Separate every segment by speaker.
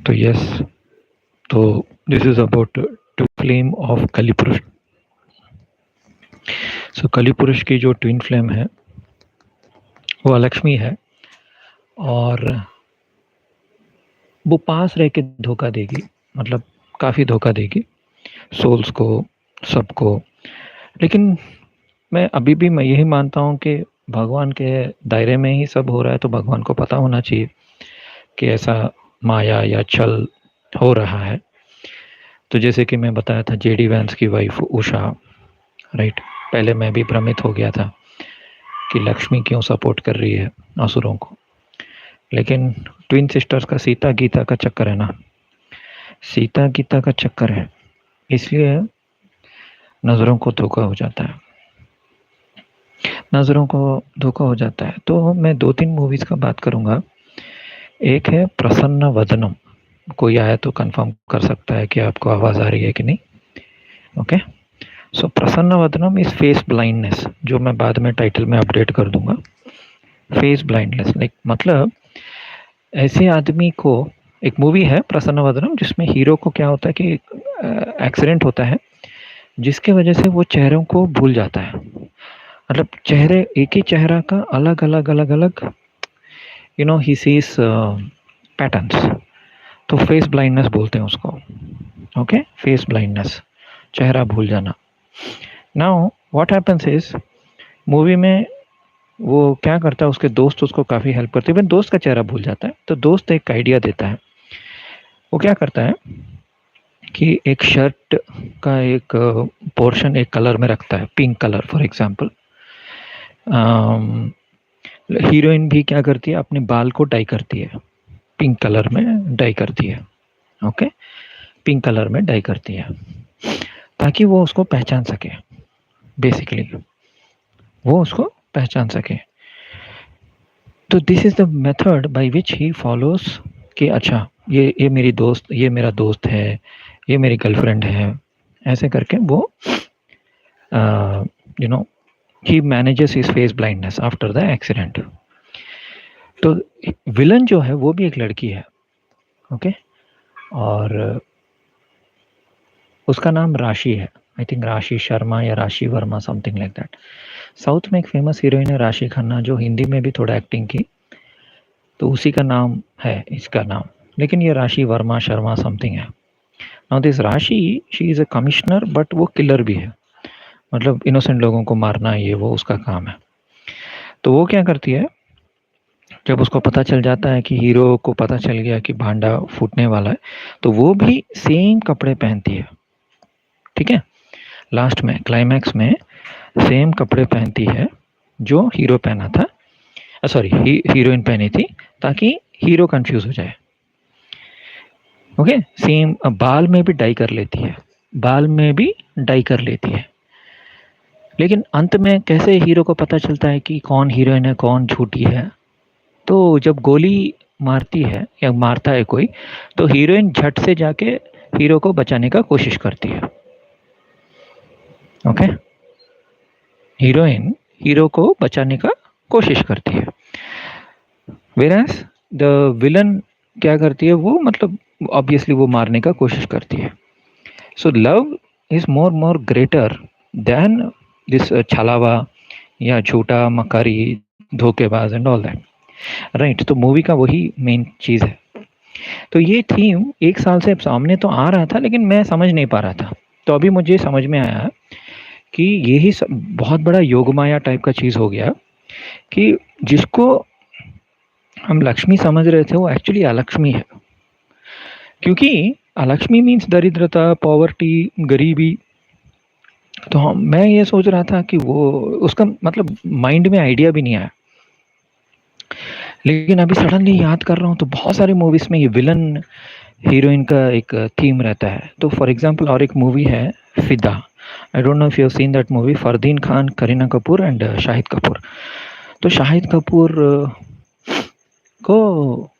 Speaker 1: तो यस, तो this is about two flame of Kalipurush. So Kalipurush की जो ट्विन फ्लेम है वो अलक्ष्मी है, और वो पास रह के धोखा देगी, मतलब काफ़ी धोखा देगी सोल्स को, सबको। लेकिन मैं यही मानता हूँ कि भगवान के दायरे में ही सब हो रहा है, तो भगवान को पता होना चाहिए कि ऐसा माया या छल हो रहा है। तो जैसे कि मैं बताया था जेडी वैंस की वाइफ उषा, राइट, पहले मैं भी भ्रमित हो गया था कि लक्ष्मी क्यों सपोर्ट कर रही है असुरों को। लेकिन ट्विन सिस्टर्स का सीता गीता का चक्कर है ना, सीता गीता का चक्कर है, इसलिए नज़रों को धोखा हो जाता है, नज़रों को धोखा हो जाता है। तो मैं 2-3 मूवीज़ का बात करूँगा। एक है प्रसन्न वदनम, कोई आया तो कंफर्म कर सकता है कि आपको आवाज़ आ रही है कि नहीं। ओके, सो प्रसन्न वदनम इज फेस ब्लाइंडनेस, जो मैं बाद में टाइटल में अपडेट कर दूंगा। फेस ब्लाइंडनेस लाइक मतलब ऐसे आदमी को, एक मूवी है प्रसन्न वदनम जिसमें हीरो को क्या होता है कि एक्सीडेंट होता है जिसके वजह से वो चेहरों को भूल जाता है, मतलब चेहरे, एक ही चेहरा का अलग अलग अलग अलग, ही सीज पैटर्न्स। तो फेस ब्लाइंडनेस बोलते हैं उसको। ओके, फेस ब्लाइंडनेस, चेहरा भूल जाना। Now what happens is, movie में वो क्या करता है, उसके दोस्त उसको काफ़ी हेल्प करते हैं, दोस्त का चेहरा भूल जाता है। तो दोस्त एक आइडिया देता है, वो क्या करता है कि एक शर्ट का एक पोर्शन एक कलर में रखता है, pink colour for example. Heroine भी क्या करती है, अपने बाल को डाई करती है, पिंक कलर में डाई करती है। ओके, पिंक कलर में डाई करती है ताकि वो उसको पहचान सके, बेसिकली वो उसको पहचान सके। तो this is the method by which he follows कि अच्छा ये मेरी दोस्त, ये मेरा दोस्त है, ये मेरी गर्लफ्रेंड है, ऐसे करके वो he manages his face blindness after the accident. तो विलन जो है वो भी एक लड़की है, ओके, और उसका नाम राशि है, आई थिंक राशि शर्मा या राशि Verma, something like that. South में एक फेमस हीरोइन है राशि खन्ना, जो हिंदी में भी थोड़ा एक्टिंग की, तो उसी का नाम है इसका नाम, लेकिन ये राशि वर्मा शर्मा समथिंग है। नाउ दिस राशि, she is a commissioner, but वो किलर भी है, मतलब इनोसेंट लोगों को मारना, ये वो उसका काम है। तो वो क्या करती है, जब उसको पता चल जाता है कि हीरो को पता चल गया कि भांडा फूटने वाला है, तो वो भी सेम कपड़े पहनती है। ठीक है, लास्ट में क्लाइमैक्स में सेम कपड़े पहनती है जो हीरो पहना था, सॉरी हीरोइन पहनी थी, ताकि हीरो कंफ्यूज हो जाए। ओके, सेम बाल में भी डाई कर लेती है, बाल में भी डाई कर लेती है। लेकिन अंत में कैसे हीरो को पता चलता है कि कौन हीरोइन है कौन झूठी है, तो जब गोली मारती है या मारता है कोई, तो हीरोइन झट से जाके हीरो को बचाने का कोशिश करती है। ओके, हीरोइन हीरो को बचाने का कोशिश करती है, वेरास द विलन क्या करती है, वो मतलब ऑब्वियसली वो मारने का कोशिश करती है। So love is more greater than this छलावा या झूठा मकारी धोखेबाज एंड ऑल दैट, राइट। तो मूवी का वही मेन चीज़ है। तो ये थीम 1 साल से सामने तो आ रहा था, लेकिन मैं समझ नहीं पा रहा था। तो अभी मुझे समझ में आया कि यही बहुत बड़ा योगमाया टाइप का चीज़ हो गया, कि जिसको हम लक्ष्मी समझ रहे थे वो एक्चुअली अलक्ष्मी है। क्योंकि अलक्ष्मी मीन्स दरिद्रता, पॉवर्टी, गरीबी। तो मैं ये सोच रहा था कि वो उसका मतलब माइंड में आइडिया भी नहीं आया, लेकिन अभी सडनली याद कर रहा हूँ तो बहुत सारी मूवीज में ये विलन हीरोइन का एक थीम रहता है। तो फॉर एग्जांपल और एक मूवी है फिदा, आई don't know if you have seen that movie, Fardeen Khan, Kareena Kapoor and Shahid Kapoor. तो शाहिद कपूर को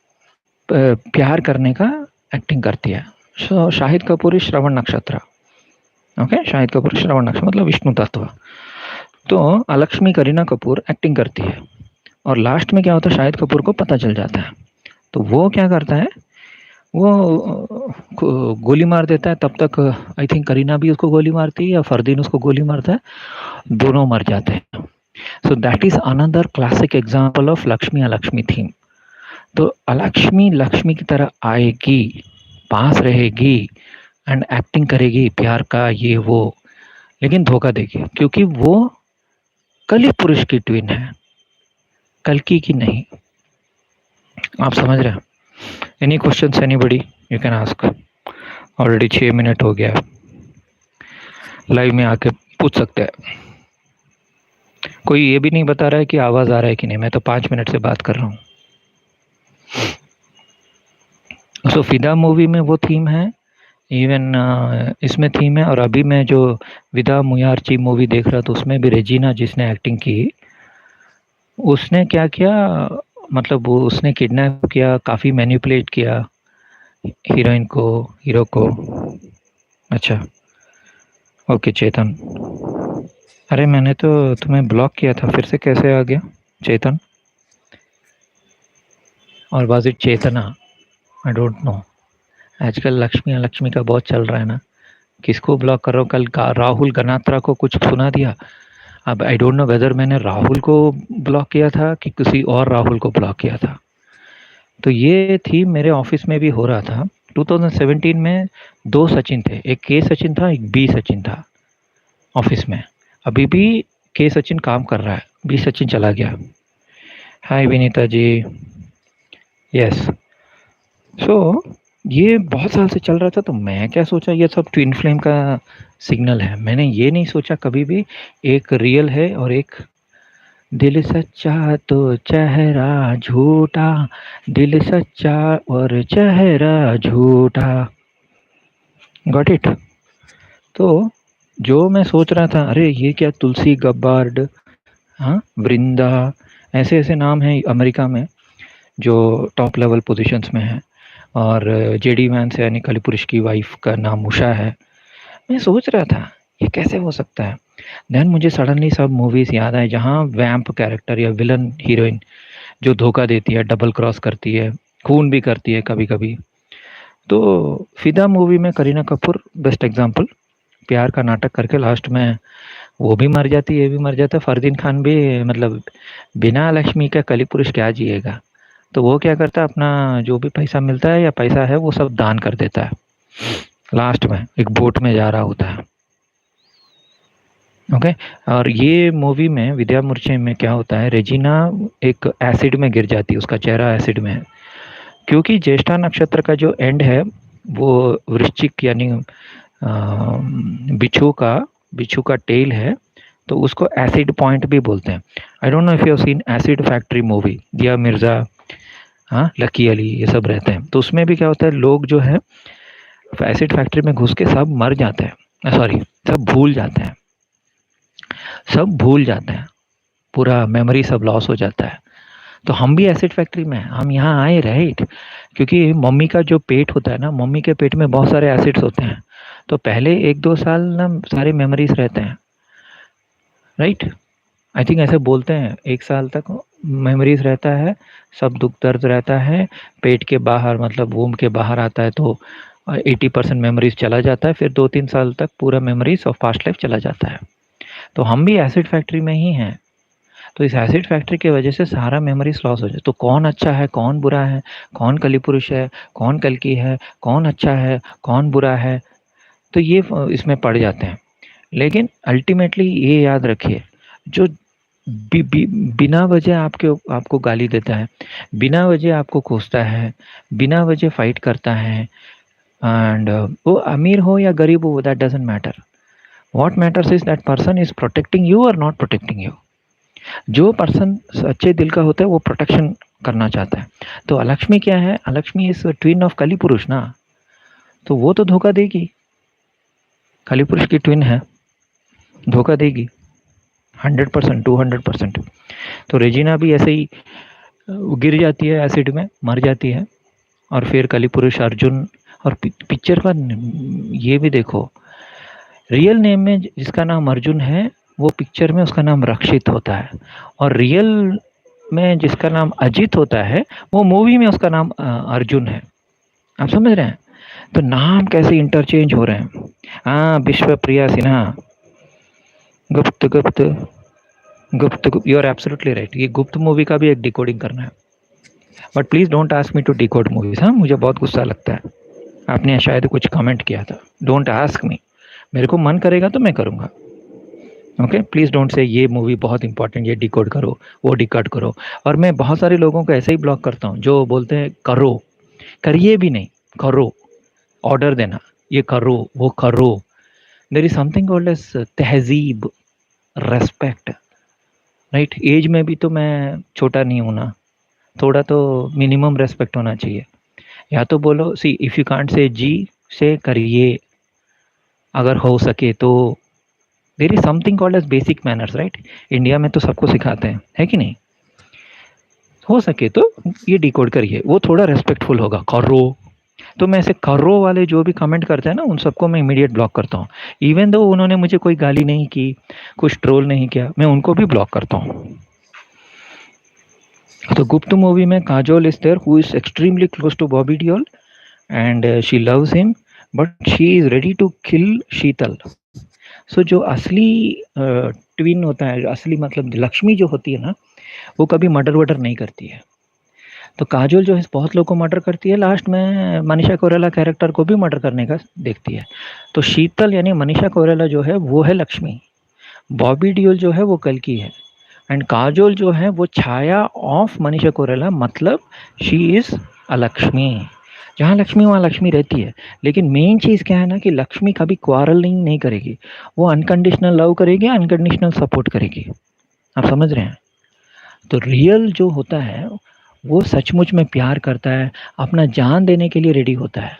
Speaker 1: प्यार करने का एक्टिंग करती है। सो शाहिद कपूर इज श्रवण नक्षत्र। ओके, शाहिद कपूर श्रवण नक्षत्र मतलब विष्णु तत्व। तो अलक्ष्मी करीना कपूर एक्टिंग करती है, और लास्ट में क्या होता है, शाहिद कपूर को पता चल जाता है। तो वो क्या करता है, गोली मार देता है, तब तक आई थिंक करीना भी उसको गोली मारती है या फरदीन उसको गोली मारता है, दोनों मर जाते हैं। सो that is another classic example of Lakshmi Alakshmi theme. तो अलक्ष्मी लक्ष्मी की तरह आएगी, पास रहेगी एंड एक्टिंग करेगी प्यार का ये वो, लेकिन धोखा देगी, क्योंकि वो कली पुरुष की ट्विन है, कल्कि की नहीं। आप समझ रहे हैं? Any question anybody you can ask. Already 6 minute हो गया, लाइव में आके पूछ सकते हैं। कोई ये भी नहीं बता रहा है कि आवाज आ रहा है कि नहीं, मैं तो 5 मिनट से बात कर रहा हूँ। सो फिदा मूवी में वो थीम है, इवन इसमें थीम है। और अभी मैं जो विदा मुयारची मूवी देख रहा था, उसमें भी रेजिना जिसने एक्टिंग की, उसने क्या किया, मतलब वो उसने किडनैप किया, काफ़ी मैनिपुलेट किया हीरोइन को, हीरो को। अच्छा, ओके चेतन। अरे मैंने तो तुम्हें ब्लॉक किया था, फिर से कैसे आ गया चेतन? और was it Chetna? I don't know. आजकल लक्ष्मी लक्ष्मी का बहुत चल रहा है ना, किसको ब्लॉक कर रहा हूँ? कल राहुल गनात्रा को कुछ सुना दिया। अब आई डोंट नो वेदर मैंने राहुल को ब्लॉक किया था कि किसी और राहुल को ब्लॉक किया था। तो ये थी मेरे ऑफिस में भी हो रहा था। 2017 में 2 सचिन थे, एक के सचिन था, एक बी सचिन था ऑफिस में। अभी भी के सचिन काम कर रहा है, बी सचिन चला गया। हाय विनीता जी। यस। सो ये बहुत साल से चल रहा था, तो मैं क्या सोचा ये सब ट्विन फ्लेम का सिग्नल है। मैंने ये नहीं सोचा कभी भी एक रियल है और एक दिल सच्चा तो चेहरा झूठा, दिल सच्चा और चेहरा झूठा। Got it? तो जो मैं सोच रहा था, अरे ये क्या तुलसी गब्बार्ड, हाँ वृंदा, ऐसे ऐसे नाम हैं अमेरिका में जो टॉप लेवल पोजीशंस में है। और जेडी वैंस यानी कलिपुरुष की वाइफ का नाम उषा है। मैं सोच रहा था ये कैसे हो सकता है। देन मुझे सडनली सब मूवीज याद आए जहाँ वैम्प कैरेक्टर या विलन हीरोइन जो धोखा देती है, डबल क्रॉस करती है, खून भी करती है कभी कभी। तो फिदा मूवी में करीना कपूर बेस्ट एग्जाम्पल, प्यार का नाटक करके लास्ट में वो भी मर जाती है, ये भी मर जाता है। फरदीन खान भी, मतलब बिना लक्ष्मी का कली पुरुष क्या जिएगा। तो वो क्या करता है, अपना जो भी पैसा मिलता है या पैसा है वो सब दान कर देता है। लास्ट में एक बोट में जा रहा होता है। ओके। और ये मूवी में विद्या मूर्छे में क्या होता है, रेजिना एक एसिड में गिर जाती है, उसका चेहरा एसिड में है। क्योंकि ज्येष्ठा नक्षत्र का जो एंड है वो वृश्चिक यानी बिच्छू का टेल है, तो उसको एसिड पॉइंट भी बोलते हैं। आई don't know if you have seen acid factory movie, दिया मिर्जा, हाँ लकी अली, ये सब रहते हैं। तो उसमें भी क्या होता है, लोग जो है एसिड फैक्ट्री में घुस के सब मर जाते हैं, सॉरी सब भूल जाते हैं, सब भूल जाते हैं, पूरा मेमोरी सब लॉस हो जाता है। तो हम भी एसिड फैक्ट्री में हैं, हम यहाँ आए राइट, क्योंकि मम्मी का जो पेट होता है ना, मम्मी के पेट में बहुत सारे एसिड्स होते हैं। तो पहले 1-2 साल ना सारे मेमोरीज रहते हैं, राइट। आई थिंक ऐसे बोलते हैं 1 साल तक मेमोरीज रहता है, सब दुख दर्द रहता है। पेट के बाहर मतलब वूम्ब के बाहर आता है तो 80% मेमोरीज चला जाता है, फिर 2-3 साल तक पूरा मेमोरीज ऑफ पास्ट लाइफ चला जाता है। तो हम भी एसिड फैक्ट्री में ही हैं। तो इस एसिड फैक्ट्री की वजह से सारा मेमोरीज लॉस हो जाए। तो कौन अच्छा है, कौन बुरा है, कौन कली पुरुष है, कौन कल्कि है, कौन अच्छा है, कौन बुरा है, तो ये इसमें पड़ जाते हैं। लेकिन अल्टीमेटली ये याद रखिए, जो बिना वजह आपको गाली देता है, बिना वजह आपको कोसता है, बिना वजह फाइट करता है, एंड वो अमीर हो या गरीब हो, that doesn't matter. What matters is that person is protecting you और नॉट प्रोटेक्टिंग यू। जो पर्सन सच्चे दिल का होता है वो प्रोटेक्शन करना चाहता है। तो अलक्ष्मी क्या है, अलक्ष्मी इज ट्विन ऑफ कली पुरुष ना, तो वो तो धोखा देगी, कली पुरुष की ट्विन है, धोखा देगी 100%, 200%। तो रेजिना भी ऐसे ही गिर जाती है एसिड में, मर जाती है। और फिर कली पुरुष अर्जुन, और पिक्चर का ये भी देखो, रियल नेम में जिसका नाम अर्जुन है वो पिक्चर में उसका नाम रक्षित होता है, और रियल में जिसका नाम अजित होता है वो मूवी में उसका नाम अर्जुन है। आप समझ रहे हैं? तो नाम कैसे इंटरचेंज हो रहे हैं। हाँ, विश्वप्रिया सिन्हा, गुप्त गुप्त गुप्त, यू आर एब्सोल्युटली राइट। ये गुप्त मूवी का भी एक डिकोडिंग करना है, but please don't ask me to decode movies. हाँ, मुझे बहुत गुस्सा लगता है। आपने शायद कुछ कमेंट किया था, डोंट आस्क मी। मेरे को मन करेगा तो मैं करूँगा। ओके, प्लीज़ डोंट से ये मूवी बहुत इंपॉर्टेंट, ये डिकोड करो, वो डिकोड करो। और मैं बहुत सारे लोगों को ऐसे ही ब्लॉक करता हूँ जो बोलते हैं करो, करिए भी नहीं, करो, ऑर्डर देना, ये करो वो करो। There is something called as तहजीब, रेस्पेक्ट, राइट। एज में भी तो मैं छोटा नहीं हूँ ना, थोड़ा तो मिनिमम रेस्पेक्ट होना चाहिए। या तो बोलो, सी इफ़ यू कांट से जी, से करिए अगर हो सके तो। There is something called as basic manners, right. India में तो सबको सिखाते हैं, है कि नहीं। हो सके तो ये डिकोड करिए, वो थोड़ा रेस्पेक्टफुल होगा, करो। तो मैं ऐसे करो वाले जो भी कमेंट करते हैं ना, उन सबको मैं इमीडिएट ब्लॉक करता हूँ। इवन दो उन्होंने मुझे कोई गाली नहीं की, कुछ ट्रोल नहीं किया, मैं उनको भी ब्लॉक करता हूँ। तो गुप्त मूवी में Kajol is there who is extremely close to Bobby Deol and she loves him, but she is ready to kill Sheetal. So जो असली ट्विन होता है, असली मतलब लक्ष्मी जो होती है ना, वो कभी मर्डर वर्डर नहीं करती है। तो काजोल जो है बहुत लोग को मर्डर करती है, लास्ट में मनीषा कोइराला कैरेक्टर को भी मर्डर करने का देखती है। तो शीतल यानी मनीषा कोइराला जो है वो है लक्ष्मी, बॉबी डियोल जो है वो कल्कि है, एंड काजोल जो है वो छाया ऑफ मनीषा कोइराला, मतलब शी इज अलक्ष्मी। जहाँ लक्ष्मी वहाँ लक्ष्मी रहती है। लेकिन मेन चीज़ क्या है ना कि लक्ष्मी कभी क्वारल नहीं करेगी, वो अनकंडीशनल लव करेगी, अनकंडीशनल सपोर्ट करेगी। आप समझ रहे हैं? तो रियल जो होता है वो सचमुच में प्यार करता है, अपना जान देने के लिए रेडी होता है।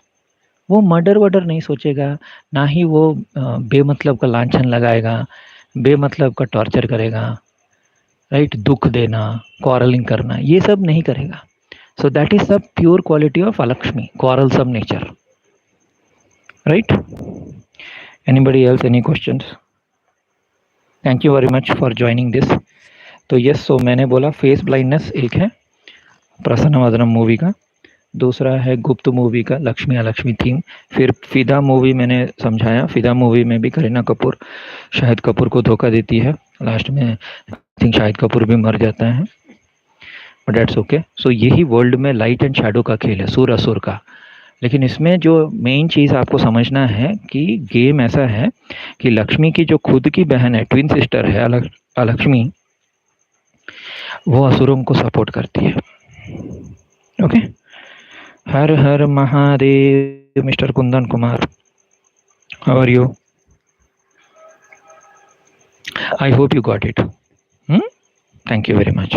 Speaker 1: वो मर्डर वर्डर नहीं सोचेगा, ना ही वो बेमतलब का लांछन लगाएगा, बेमतलब का टॉर्चर करेगा, राइट। दुख देना, क्वारलिंग करना, ये सब नहीं करेगा। So that is the pure quality of Alakshmi, quarrelsome nature, right. Anybody else, any questions? Thank you very much for joining this. तो यस, सो मैंने बोला फेस ब्लाइंडनेस एक है प्रसन्न वदनम मूवी का, दूसरा है गुप्त मूवी का लक्ष्मी अलक्ष्मी थीम। फिर फिदा मूवी मैंने समझाया, फिदा मूवी में भी करीना कपूर शाहिद कपूर को धोखा देती है, लास्ट में आई थिंक शाहिद कपूर भी मर जाता है, बट डेट्स ओके। सो यही वर्ल्ड में लाइट एंड शैडो का खेल है, सूर असुर का। लेकिन इसमें जो मेन चीज़ आपको समझना है कि गेम ऐसा है कि लक्ष्मी की जो खुद की बहन है, ट्विन सिस्टर है अलक्ष्मी, वो असुरों को सपोर्ट करती है। Okay, Har Har Mahadev. Mister Kundan Kumar, how are you? I hope you got it. Thank you very much.